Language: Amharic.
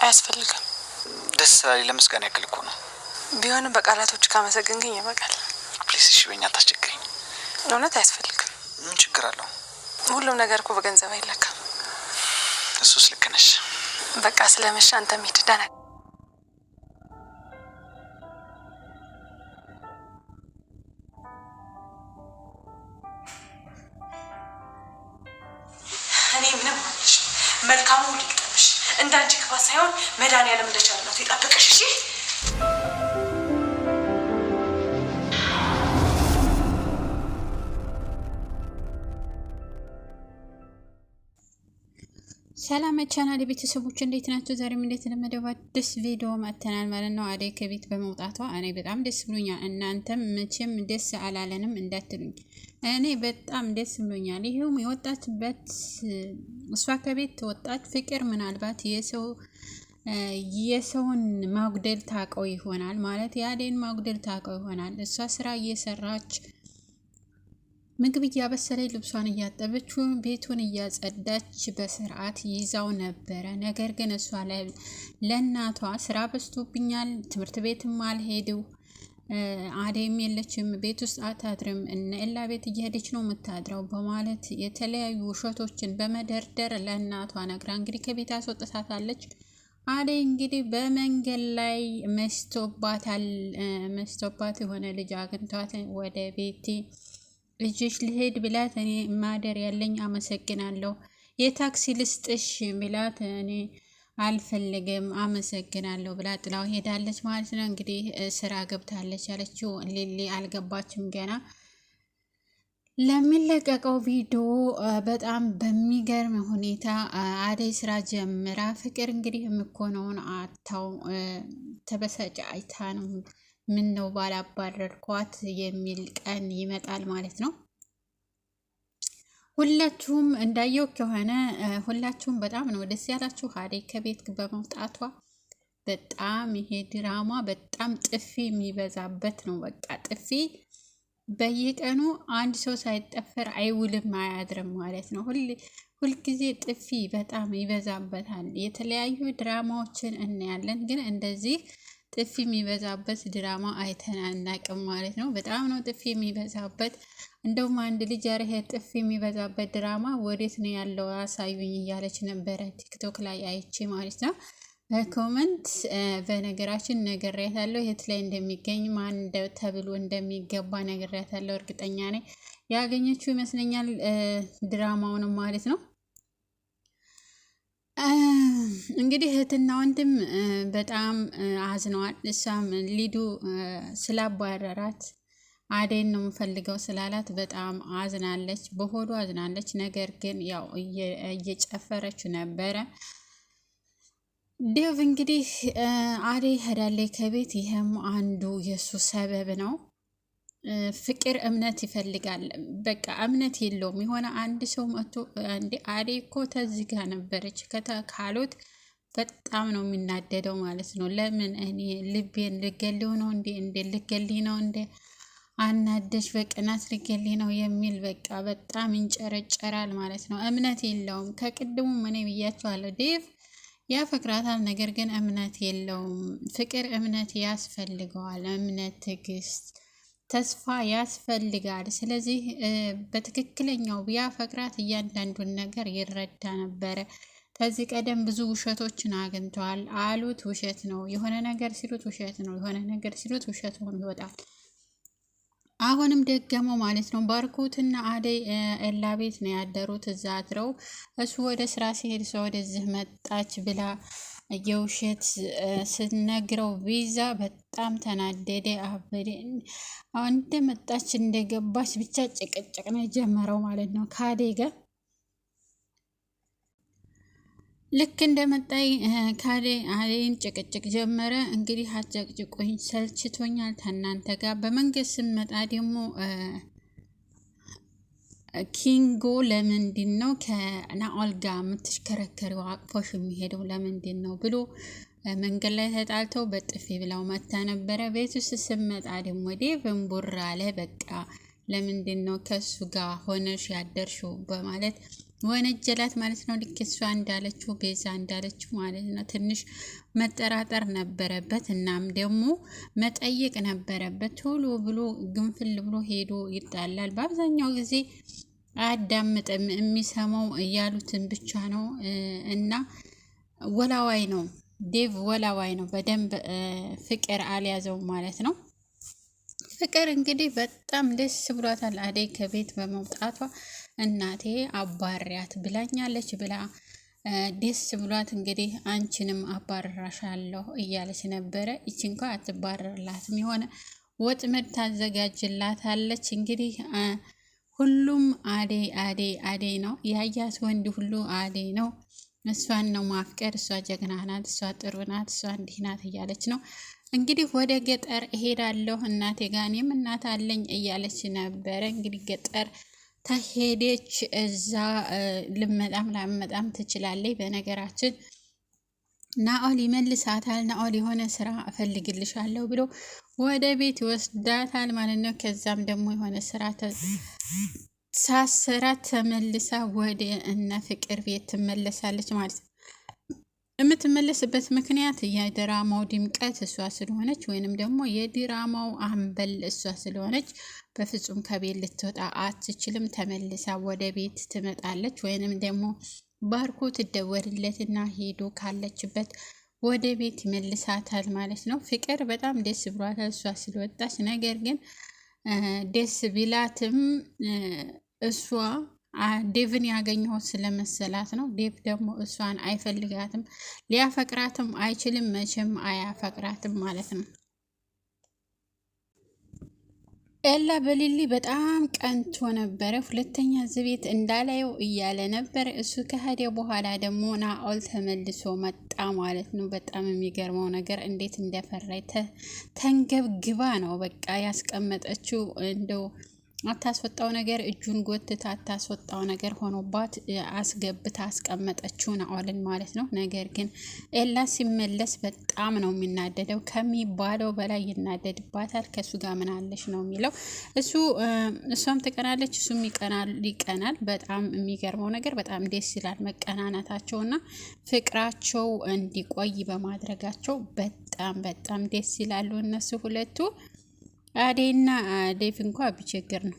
አያስፈልግም። ደስ ስላለኝ ለምስጋና ያክል እኮ ነው። ቢሆንም በቃላቶች ካመሰገንከኝ ይበቃል። ፕሊስ እሺ በእኛ አታስቸግረኝ። እውነት አያስፈልግም። ምን ችግር አለው? ሁሉም ነገር እኮ በገንዘብ አይለካም። እሱስ ልክ ነሽ። በቃ ስለመሸ አንተም ሂድ። ደህና እኔ ምንም አልልሽ። መልካሙ ሊጠምሽ እንዳንቺ ክፋት ሳይሆን መድኃኒዓለም እንደቻለበት ይጠብቅሽ። እሺ ሰላም ቻናል ቤተሰቦች እንዴት ናቸው? ዛሬም እንደተለመደው አዲስ ቪዲዮ መጥተናል ማለት ነው። አደይ ከቤት በመውጣቷ እኔ በጣም ደስ ብሎኛል። እናንተም መቼም ደስ አላለንም እንዳትሉኝ፣ እኔ በጣም ደስ ብሎኛል። ይሄውም የወጣችበት እሷ ከቤት ተወጣች። ፍቅር ምናልባት የሰውን ማጉደል ታውቀው ይሆናል ማለት የአደይን ማጉደል ታውቀው ይሆናል። እሷ ስራ እየሰራች ምግብ እያበሰለች ልብሷን እያጠበች ቤቱን እያጸዳች በስርዓት ይዛው ነበረ። ነገር ግን እሷ ለእናቷ ስራ በዝቶብኛል፣ ትምህርት ቤትም አልሄድው፣ አደይም የለችም፣ ቤት ውስጥ አታድርም፣ እነ ኤላ ቤት እየሄደች ነው የምታድረው በማለት የተለያዩ ውሸቶችን በመደርደር ለእናቷ ነግራ እንግዲህ ከቤት አስወጥታታለች። አደይ እንግዲህ በመንገድ ላይ መስቶባት የሆነ ልጅ አግኝቷት ወደ ቤቴ ልጅሽ ልሄድ ብላት እኔ ማደር ያለኝ አመሰግናለሁ፣ የታክሲ ልስጥሽ ብላት እኔ አልፈልግም አመሰግናለሁ ብላ ጥላው ሄዳለች ማለት ነው። እንግዲህ ስራ ገብታለች ያለችው ሊሊ አልገባችም ገና። ለሚለቀቀው ቪዲዮ በጣም በሚገርም ሁኔታ አደይ ስራ ጀምራ ፍቅር እንግዲህ የምኮነውን አታው ተበሳጭታ ነው ምን ነው ባላባረርኳት የሚል ቀን ይመጣል ማለት ነው። ሁላችሁም እንዳየው ከሆነ ሁላችሁም በጣም ነው ደስ ያላችሁ አደይ ከቤት በመውጣቷ። በጣም ይሄ ድራማ በጣም ጥፊ የሚበዛበት ነው። በቃ ጥፊ በየቀኑ አንድ ሰው ሳይጠፈር አይውልም አያድርም ማለት ነው። ሁልጊዜ ጥፊ በጣም ይበዛበታል። የተለያዩ ድራማዎችን እናያለን፣ ግን እንደዚህ ጥፊ የሚበዛበት ድራማ አይተን አናቅም ማለት ነው። በጣም ነው ጥፊ የሚበዛበት። እንደውም አንድ ልጅ ያረሄ ጥፊ የሚበዛበት ድራማ ወዴት ነው ያለው አሳዩኝ እያለች ነበረ ቲክቶክ ላይ አይቼ ማለት ነው። በኮመንት በነገራችን ነግሬያታለሁ፣ የት ላይ እንደሚገኝ ማን ተብሎ እንደሚገባ ነግሬያታለሁ። እርግጠኛ ነኝ ያገኘችው ይመስለኛል ድራማውንም ማለት ነው። እንግዲህ እህትና ወንድም በጣም አዝነዋል። እሷም ሊዱ ስላባረራት አደይን ነው የምፈልገው ስላላት በጣም አዝናለች፣ በሆዱ አዝናለች። ነገር ግን ያው እየጨፈረች ነበረ። ዴቭ እንግዲህ አደይ ሄዳለች ከቤት። ይህም አንዱ የሱ ሰበብ ነው። ፍቅር እምነት ይፈልጋል። በቃ እምነት የለውም። የሆነ አንድ ሰው መጥቶ እንዴ አደይ እኮ ተዚህ ጋር ነበረች ካሉት በጣም ነው የሚናደደው ማለት ነው። ለምን እኔ ልቤን ልገሊው ነው እንዴ ልገሊ ነው እንዴ አናደሽ በቅናት ልገሊ ነው የሚል በቃ በጣም ይንጨረጨራል ማለት ነው። እምነት የለውም። ከቅድሙ እኔ ብያቸዋለሁ ዴቭ ያፈቅራታል፣ ነገር ግን እምነት የለውም። ፍቅር እምነት ያስፈልገዋል። እምነት፣ ትዕግስት፣ ተስፋ ያስፈልጋል። ስለዚህ በትክክለኛው ቢያፈቅራት እያንዳንዱን ነገር ይረዳ ነበረ። ከዚህ ቀደም ብዙ ውሸቶችን አግኝተዋል አሉት፣ ውሸት ነው። የሆነ ነገር ሲሉት ውሸት ነው፣ የሆነ ነገር ሲሉት ውሸት ሆኖ ይወጣል። አሁንም ደገመው ማለት ነው። ባርኮትና አደይ ኤላ ቤት ነው ያደሩት፣ እዛ አድረው እሱ ወደ ስራ ሲሄድ ሰው ወደዚህ መጣች ብላ የውሸት ስነግረው ቪዛ በጣም ተናደደ፣ አበደ። እንደመጣች እንደገባች ብቻ ጭቅጭቅ ነው የጀመረው ማለት ነው ከአደይ ጋር። ልክ እንደመጣይ አደይን ጭቅጭቅ ጀመረ። እንግዲህ አጨቅጭቆኝ ሰልችቶኛል ከእናንተ ጋር። በመንገድ ስመጣ ደግሞ ኪንጎ ለምንድን ነው ከናኦል ጋር የምትሽከረከሪው አቅፎሽ የሚሄደው ለምንድን ነው ብሎ መንገድ ላይ ተጣልተው በጥፊ ብላው መታ ነበረ። ቤት ውስጥ ስመጣ ደግሞ ዴቭን ቡራ አለ። በቃ ለምንድን ነው ከሱ ጋር ሆነሽ ያደርሽው በማለት ወነጀላት ማለት ነው። ልክ እሷ እንዳለችው ቤዛ እንዳለችው ማለት ነው። ትንሽ መጠራጠር ነበረበት፣ እናም ደግሞ መጠየቅ ነበረበት። ቶሎ ብሎ ግንፍል ብሎ ሄዶ ይጣላል። በአብዛኛው ጊዜ አያዳምጥም፣ የሚሰማው እያሉትን ብቻ ነው እና ወላዋይ ነው ዴቭ፣ ወላዋይ ነው። በደንብ ፍቅር አልያዘው ማለት ነው። ፍቅር እንግዲህ በጣም ደስ ብሏታል አደይ ከቤት በመውጣቷ። እናቴ አባሪያት ብላኛለች ብላ ደስ ብሏት እንግዲህ አንቺንም አባረራሻለሁ እያለች ነበረ። ይቺ እንኳ አትባረርላትም፣ የሆነ ወጥመድ ታዘጋጅላታለች። እንግዲህ ሁሉም አደይ አደይ አደይ ነው ያያት፣ ወንድ ሁሉ አደይ ነው። እሷን ነው ማፍቀር፣ እሷ ጀግና ናት፣ እሷ ጥሩ ናት፣ እሷ እንዲህ ናት እያለች ነው እንግዲህ ወደ ገጠር እሄዳለሁ እናቴ ጋር፣ እኔም እናት አለኝ እያለች ነበረ። እንግዲህ ገጠር ተሄደች። እዛ ልመጣም ላመጣም ትችላለች። በነገራችን ናኦል ይመልሳታል። ናኦል የሆነ ስራ እፈልግልሻለሁ ብሎ ወደ ቤት ይወስዳታል ማለት ነው። ከዛም ደግሞ የሆነ ስራ ሳሰራ ተመልሳ ወደ እነ ፍቅር ቤት ትመለሳለች ማለት ነው። የምትመለስበት ምክንያት የድራማው ድምቀት እሷ ስለሆነች ወይንም ደግሞ የድራማው አምበል እሷ ስለሆነች በፍጹም ከቤት ልትወጣ አትችልም። ተመልሳ ወደ ቤት ትመጣለች። ወይንም ደግሞ ባርኮ ትደወልለትና ሄዶ ካለችበት ወደ ቤት ይመልሳታል ማለት ነው። ፍቅር በጣም ደስ ብሏታል እሷ ስለወጣች። ነገር ግን ደስ ቢላትም እሷ ዴቭን ያገኘው ስለመሰላት ነው። ዴቭ ደግሞ እሷን አይፈልጋትም፣ ሊያፈቅራትም አይችልም፣ መቼም አያፈቅራትም ማለት ነው። ኤላ በሊሊ በጣም ቀንቶ ነበረ። ሁለተኛ ዝቤት እንዳላየው እያለ ነበረ። እሱ ከሄደ በኋላ ደግሞ ናኦል ተመልሶ መጣ ማለት ነው። በጣም የሚገርመው ነገር እንዴት እንደፈራይ ተንገብግባ ነው በቃ ያስቀመጠችው። እንደው አታስወጣው ነገር እጁን ጎትታ አታስወጣው ነገር ሆኖባት አስገብታ አስቀመጠችው ናኦልን ማለት ነው። ነገር ግን ኤላ ሲመለስ በጣም ነው የሚናደደው፣ ከሚባለው በላይ ይናደድባታል። ከሱ ጋር ምን አለሽ ነው የሚለው እሷም ትቀናለች፣ እሱም ይቀናል። በጣም የሚገርመው ነገር በጣም ደስ ይላል መቀናናታቸውና ፍቅራቸው እንዲቆይ በማድረጋቸው በጣም በጣም ደስ ይላሉ እነሱ ሁለቱ። አዴና ዴቭ እንኳ ቢቸግር ነው።